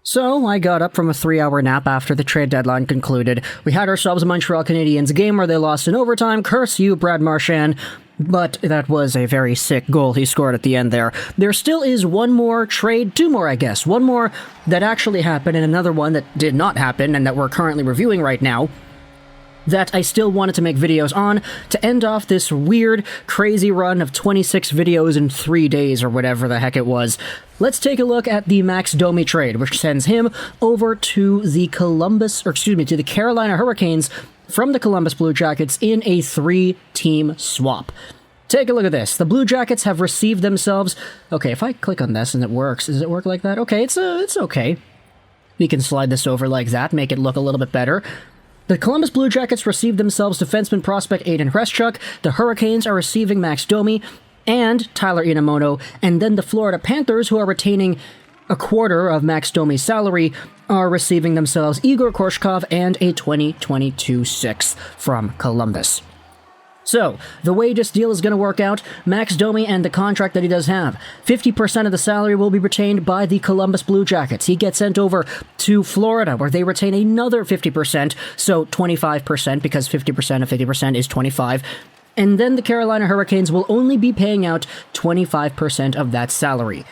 So, I got up from a 3-hour nap after the trade deadline concluded. We had ourselves a Montreal Canadiens game where they lost in overtime. Curse you, Brad Marchand. But that was a very sick goal he scored at the end there. There still is one more trade, two more I guess. One more that actually happened and another one that did not happen and that we're currently reviewing right now, that I still wanted to make videos on to end off this weird, crazy run of 26 videos in 3 days or whatever the heck it was. Let's take a look at the Max Domi trade, which sends him over to the to the Carolina Hurricanes from the Columbus Blue Jackets in a 3-team swap. Take a look at this. The Blue Jackets have received themselves... Okay, if I click on this and it works, does it work like that? Okay, it's okay. We can slide this over like that, make it look a little bit better. The Columbus Blue Jackets received themselves defenseman prospect Aiden Hreschuk. The Hurricanes are receiving Max Domi and Tyler Inamoto. And then the Florida Panthers, who are retaining a quarter of Max Domi's salary, are receiving themselves Igor Korshkov and a 2022 sixth from Columbus. So, the way this deal is going to work out, Max Domi and the contract that he does have. 50% of the salary will be retained by the Columbus Blue Jackets. He gets sent over to Florida, where they retain another 50%, so 25%, because 50% of 50% is 25%. And then the Carolina Hurricanes will only be paying out 25% of that salary.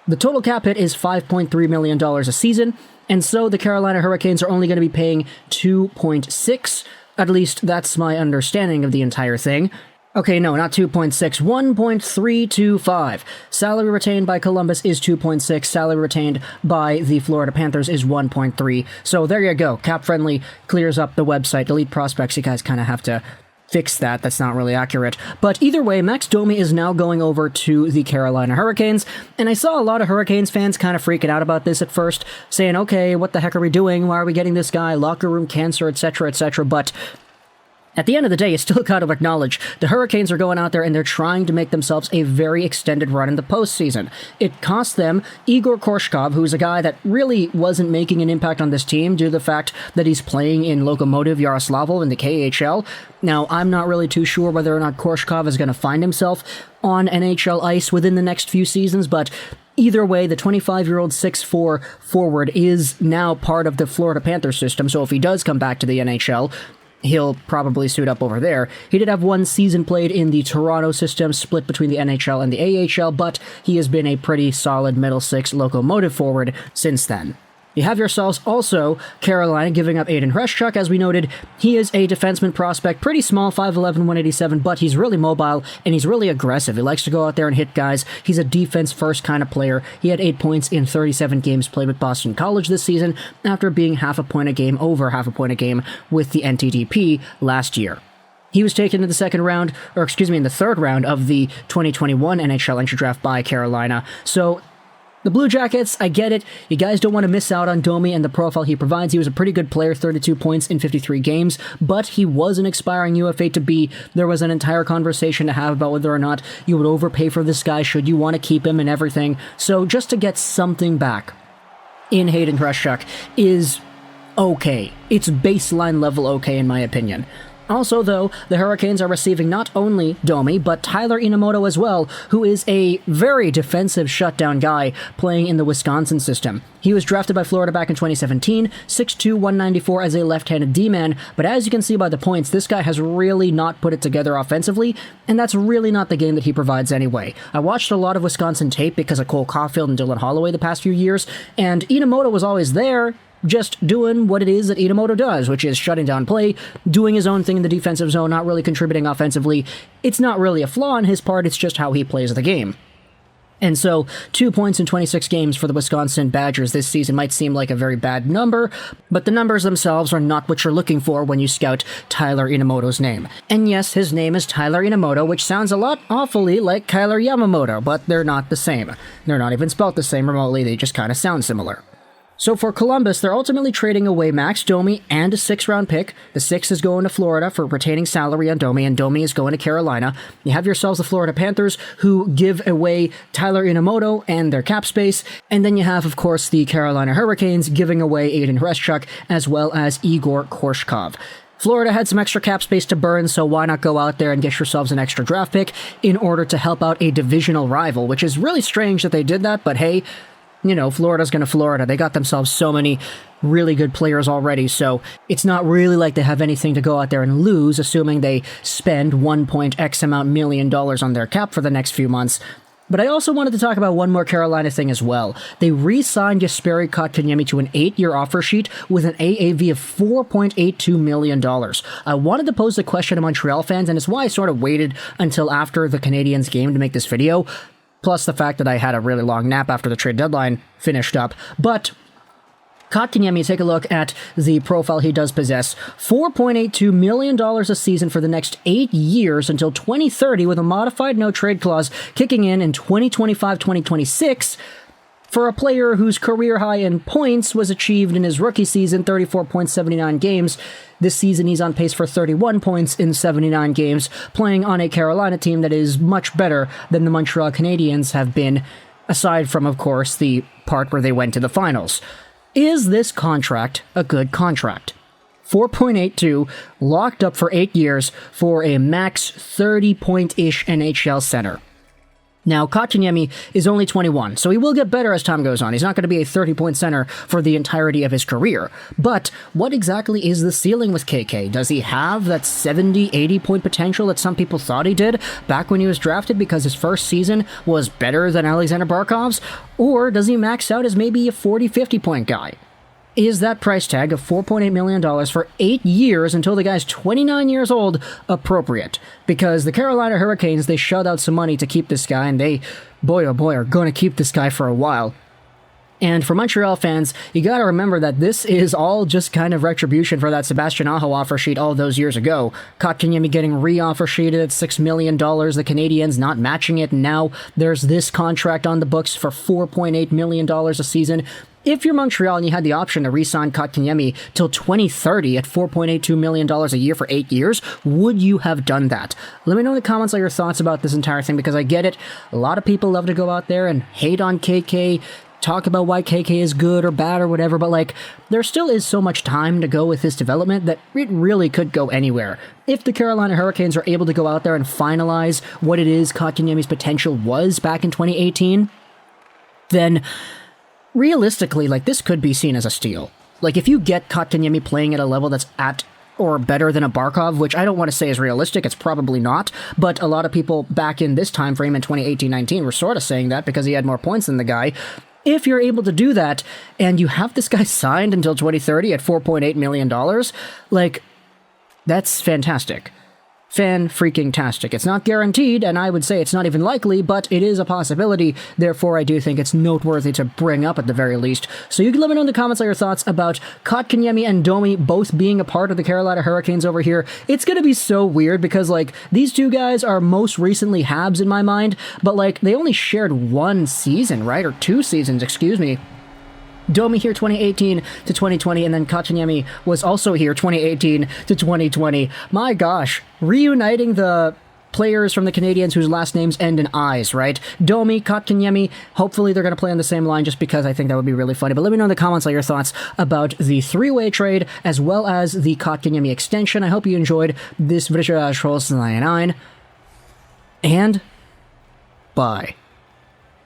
The total cap hit is $5.3 million a season, and so the Carolina Hurricanes are only going to be paying 2.6. At least that's my understanding of the entire thing. Okay, no, not 2.6, 1.325. Salary retained by Columbus is 2.6. Salary retained by the Florida Panthers is 1.3. So there you go. Cap Friendly clears up the website. Elite Prospects, you guys kind of have to fix that. That's not really accurate. But either way, Max Domi is now going over to the Carolina Hurricanes, and I saw a lot of Hurricanes fans kind of freaking out about this at first, saying, okay, what the heck are we doing? Why are we getting this guy? Locker room cancer, etc., etc., but at the end of the day, you still got to acknowledge the Hurricanes are going out there and they're trying to make themselves a very extended run in the postseason. It cost them Igor Korshkov, who's a guy that really wasn't making an impact on this team due to the fact that he's playing in Lokomotiv Yaroslavl in the KHL. Now, I'm not really too sure whether or not Korshkov is going to find himself on NHL ice within the next few seasons, but either way, the 25-year-old 6'4" forward is now part of the Florida Panthers system, so if he does come back to the NHL, he'll probably suit up over there. He did have one season played in the Toronto system, split between the NHL and the AHL, but he has been a pretty solid middle six Lokomotiv forward since then. You have yourselves also Carolina giving up Aiden Hreschuk. As we noted, he is a defenseman prospect, pretty small, 5'11", 187, but he's really mobile and he's really aggressive. He likes to go out there and hit guys. He's a defense-first kind of player. He had 8 points in 37 games played with Boston College this season after being half a point a game, over half a point a game with the NTDP last year. He was taken in the in the third round of the 2021 NHL Entry Draft by Carolina. So the Blue Jackets, I get it. You guys don't want to miss out on Domi and the profile he provides. He was a pretty good player, 32 points in 53 games, but he was an expiring UFA to be. There was an entire conversation to have about whether or not you would overpay for this guy, should you want to keep him and everything. So just to get something back in Aiden Hreschuk is okay. It's baseline level okay in my opinion. Also, though, the Hurricanes are receiving not only Domi, but Tyler Inamoto as well, who is a very defensive shutdown guy playing in the Wisconsin system. He was drafted by Florida back in 2017, 6'2", 194 as a left-handed D-man, but as you can see by the points, this guy has really not put it together offensively, and that's really not the game that he provides anyway. I watched a lot of Wisconsin tape because of Cole Caulfield and Dylan Holloway the past few years, and Inamoto was always there, just doing what it is that Inamoto does, which is shutting down play, doing his own thing in the defensive zone, not really contributing offensively. It's not really a flaw on his part, it's just how he plays the game. And so, 2 points in 26 games for the Wisconsin Badgers this season might seem like a very bad number, but the numbers themselves are not what you're looking for when you scout Tyler Inamoto's name. And yes, his name is Tyler Inamoto, which sounds a lot awfully like Kyler Yamamoto, but they're not the same. They're not even spelt the same remotely, they just kind of sound similar. So for Columbus, they're ultimately trading away Max Domi and a 6th-round pick. The 6th is going to Florida for retaining salary on Domi, and Domi is going to Carolina. You have yourselves the Florida Panthers, who give away Tyler Inamoto and their cap space. And then you have, of course, the Carolina Hurricanes giving away Aiden Hreschuk, as well as Igor Korshkov. Florida had some extra cap space to burn, so why not go out there and get yourselves an extra draft pick in order to help out a divisional rival, which is really strange that they did that, but hey, Florida's going to Florida. They got themselves so many really good players already, so it's not really like they have anything to go out there and lose, assuming they spend 1 point X amount million dollars on their cap for the next few months. But I also wanted to talk about one more Carolina thing as well. They re-signed Jesperi Kotkaniemi to an 8-year offer sheet with an AAV of $4.82 million. I wanted to pose the question to Montreal fans, and it's why I sort of waited until after the Canadiens game to make this video, plus the fact that I had a really long nap after the trade deadline finished up. But Kotkaniemi, take a look at the profile he does possess. $4.82 million a season for the next 8 years until 2030 with a modified no-trade clause kicking in 2025-2026 for a player whose career high in points was achieved in his rookie season, 34.79 games. This season he's on pace for 31 points in 79 games, playing on a Carolina team that is much better than the Montreal Canadiens have been, aside from, of course, the part where they went to the finals. Is this contract a good contract? 4.82, locked up for 8 years for a max 30-point-ish NHL center. Now, Kotkaniemi is only 21, so he will get better as time goes on. He's not going to be a 30-point center for the entirety of his career. But what exactly is the ceiling with KK? Does he have that 70, 80-point potential that some people thought he did back when he was drafted because his first season was better than Alexander Barkov's? Or does he max out as maybe a 40, 50-point guy? Is that price tag of $4.8 million for 8 years until the guy's 29 years old appropriate? Because the Carolina Hurricanes, they shelled out some money to keep this guy, and they, boy oh boy, are going to keep this guy for a while. And for Montreal fans, you gotta remember that this is all just kind of retribution for that Sebastian Aho offer sheet all those years ago. Kotkaniemi getting re-offer sheeted at $6 million, the Canadiens not matching it, and now there's this contract on the books for $4.8 million a season. If you're Montreal and you had the option to re-sign Kotkaniemi till 2030 at $4.82 million a year for 8 years, would you have done that? Let me know in the comments all your thoughts about this entire thing, because I get it. A lot of people love to go out there and hate on KK, talk about why KK is good or bad or whatever, but there still is so much time to go with his development that it really could go anywhere. If the Carolina Hurricanes are able to go out there and finalize what it is Kotkaniemi's potential was back in 2018, then realistically, this could be seen as a steal. If you get Kotkaniemi playing at a level that's at or better than a Barkov, which I don't want to say is realistic, it's probably not, but a lot of people back in this time frame in 2018-19 were sort of saying that because he had more points than the guy. If you're able to do that, and you have this guy signed until 2030 at $4.8 million, that's fantastic. Fan-freaking-tastic. It's not guaranteed, and I would say it's not even likely, but it is a possibility. Therefore, I do think it's noteworthy to bring up at the very least. So you can let me know in the comments all your thoughts about Kotkaniemi and Domi both being a part of the Carolina Hurricanes over here. It's going to be so weird because, these two guys are most recently Habs in my mind, but, they only shared one season, right? Or 2 seasons, excuse me. Domi here 2018 to 2020, and then Kotkaniemi was also here 2018 to 2020. My gosh, reuniting the players from the Canadiens whose last names end in I's, right? Domi, Kotkaniemi, hopefully they're going to play on the same line just because I think that would be really funny. But let me know in the comments all your thoughts about the 3-way trade as well as the Kotkaniemi extension. I hope you enjoyed this video, and bye.